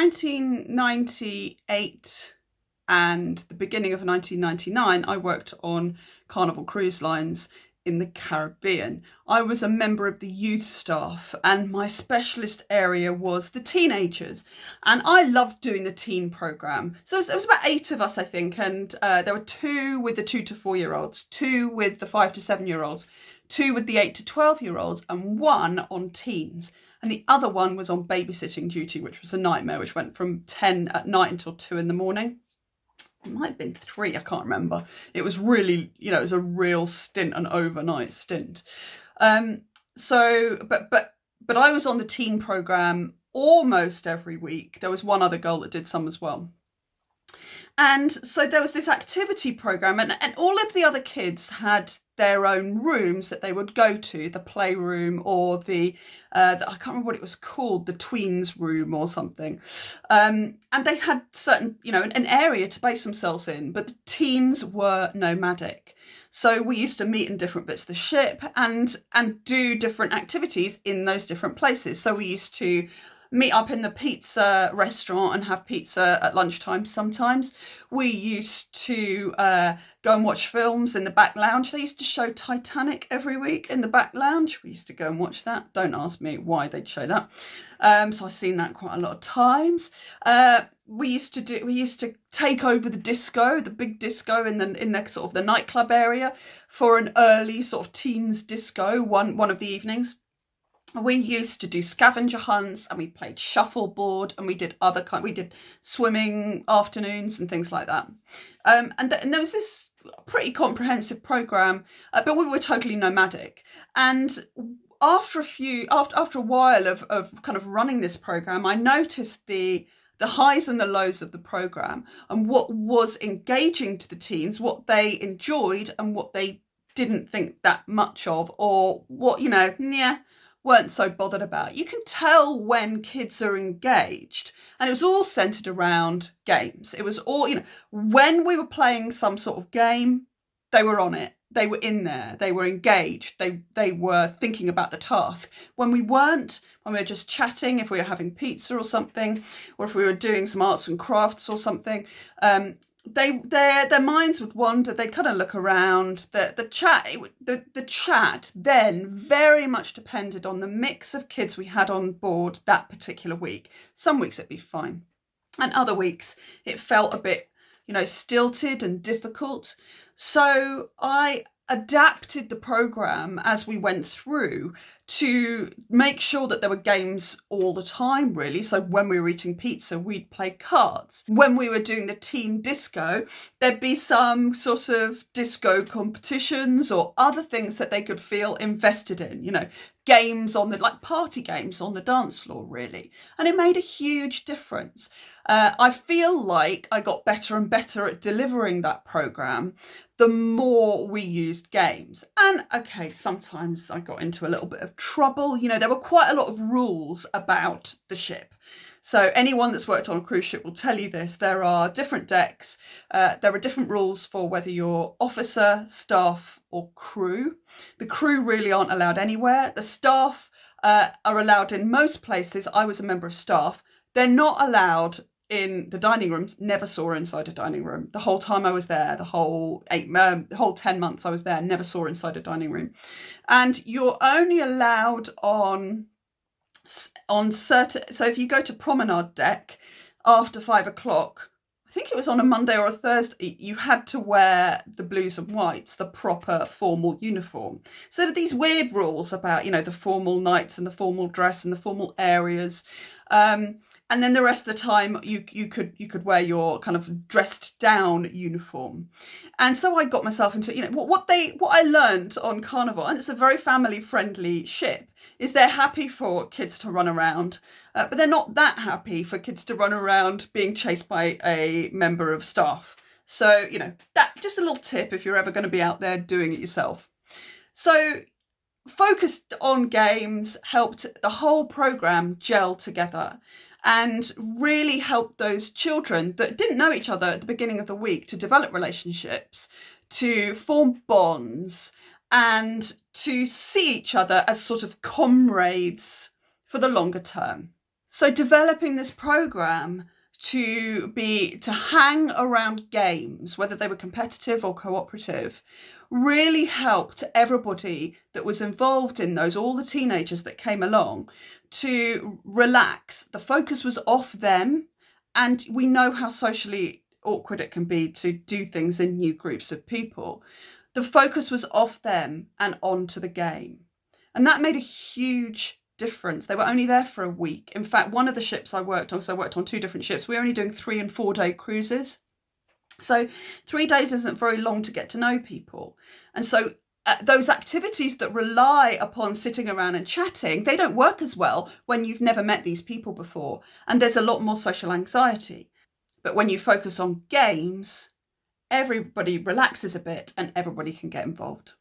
1998 and the beginning of 1999, I worked on Carnival Cruise Lines in the Caribbean. I was a member of the youth staff, and my specialist area was the teenagers. And I loved doing the teen programme. So there was about 8 of us, I think, and there were 2 with the 2 to 4-year-olds, 2 with the 5 to 7-year-olds, 2 with the 8 to 12-year-olds, and 1 on teens. And the other one was on babysitting duty, which was a nightmare, which went from 10 at night until 2 in the morning. It might have been 3, I can't remember. It was really, it was a real stint, an overnight stint. But I was on the teen programme almost every week. There was one other girl that did some as well. And so there was this activity programme, and all of the other kids had their own rooms that they would go to, the playroom or the I can't remember what it was called, the tweens room or something. And they had certain, an area to base themselves in, but the teens were nomadic. So we used to meet in different bits of the ship and do different activities in those different places. So we used to meet up in the pizza restaurant and have pizza at lunchtime sometimes. We used to go and watch films in the back lounge. They used to show Titanic every week in the back lounge. We used to go and watch that. Don't ask me why they'd show that. So I've seen that quite a lot of times. We used to take over the disco, the big disco in the sort of the nightclub area for an early sort of teens disco one of the evenings. We used to do scavenger hunts, and we played shuffleboard, and we did we did swimming afternoons and things like that. And there was this pretty comprehensive programme, but we were totally nomadic. And after a while of kind of running this programme, I noticed the highs and the lows of the programme, and what was engaging to the teens, what they enjoyed and what they didn't think that much of, or what, weren't so bothered about. You can tell when kids are engaged, and it was all centred around games. It was all, when we were playing some sort of game, they were on it. They were in there. They were engaged. They were thinking about the task. When we weren't, when we were just chatting, if we were having pizza or something, or if we were doing some arts and crafts or something, their minds would wander. They'd kind of look around. The chat then very much depended on the mix of kids we had on board that particular week. Some weeks it'd be fine, and other weeks it felt a bit, stilted and difficult. So I adapted the programme as we went through to make sure that there were games all the time, really. So when we were eating pizza, we'd play cards. When we were doing the teen disco, there'd be some sort of disco competitions or other things that they could feel invested in, games party games on the dance floor, really. And it made a huge difference. I feel like I got better and better at delivering that programme the more we used games. And okay, sometimes I got into a little bit of trouble. There were quite a lot of rules about the ship. So anyone that's worked on a cruise ship will tell you this. There are different decks. There are different rules for whether you're officer, staff or crew. The crew really aren't allowed anywhere. The staff are allowed in most places. I was a member of staff. They're not allowed in the dining rooms. Never saw inside a dining room. The whole time I was there, the whole 10 months I was there, never saw inside a dining room. And you're only allowed on certain, so if you go to promenade deck after 5 o'clock, I think it was on a Monday or a Thursday, you had to wear the blues and whites, the proper formal uniform. So there were these weird rules about, the formal nights and the formal dress and the formal areas. And then the rest of the time you could wear your kind of dressed down uniform. And so I got myself into, what I learned on Carnival, and it's a very family friendly ship, is they're happy for kids to run around, but they're not that happy for kids to run around being chased by a member of staff. So, that just a little tip if you're ever going to be out there doing it yourself. So focused on games helped the whole programme gel together, and really helped those children that didn't know each other at the beginning of the week to develop relationships, to form bonds, and to see each other as sort of comrades for the longer term. So developing this program to hang around games, whether they were competitive or cooperative, really helped everybody that was involved in those, all the teenagers that came along, to relax. The focus was off them, and we know how socially awkward it can be to do things in new groups of people. The focus was off them and onto the game. And that made a huge difference. They were only there for a week. In fact, one of the ships I worked on, because I worked on 2 different ships, we were only doing 3 and 4 day cruises. So 3 days isn't very long to get to know people. And so those activities that rely upon sitting around and chatting, they don't work as well when you've never met these people before. And there's a lot more social anxiety. But when you focus on games, everybody relaxes a bit and everybody can get involved.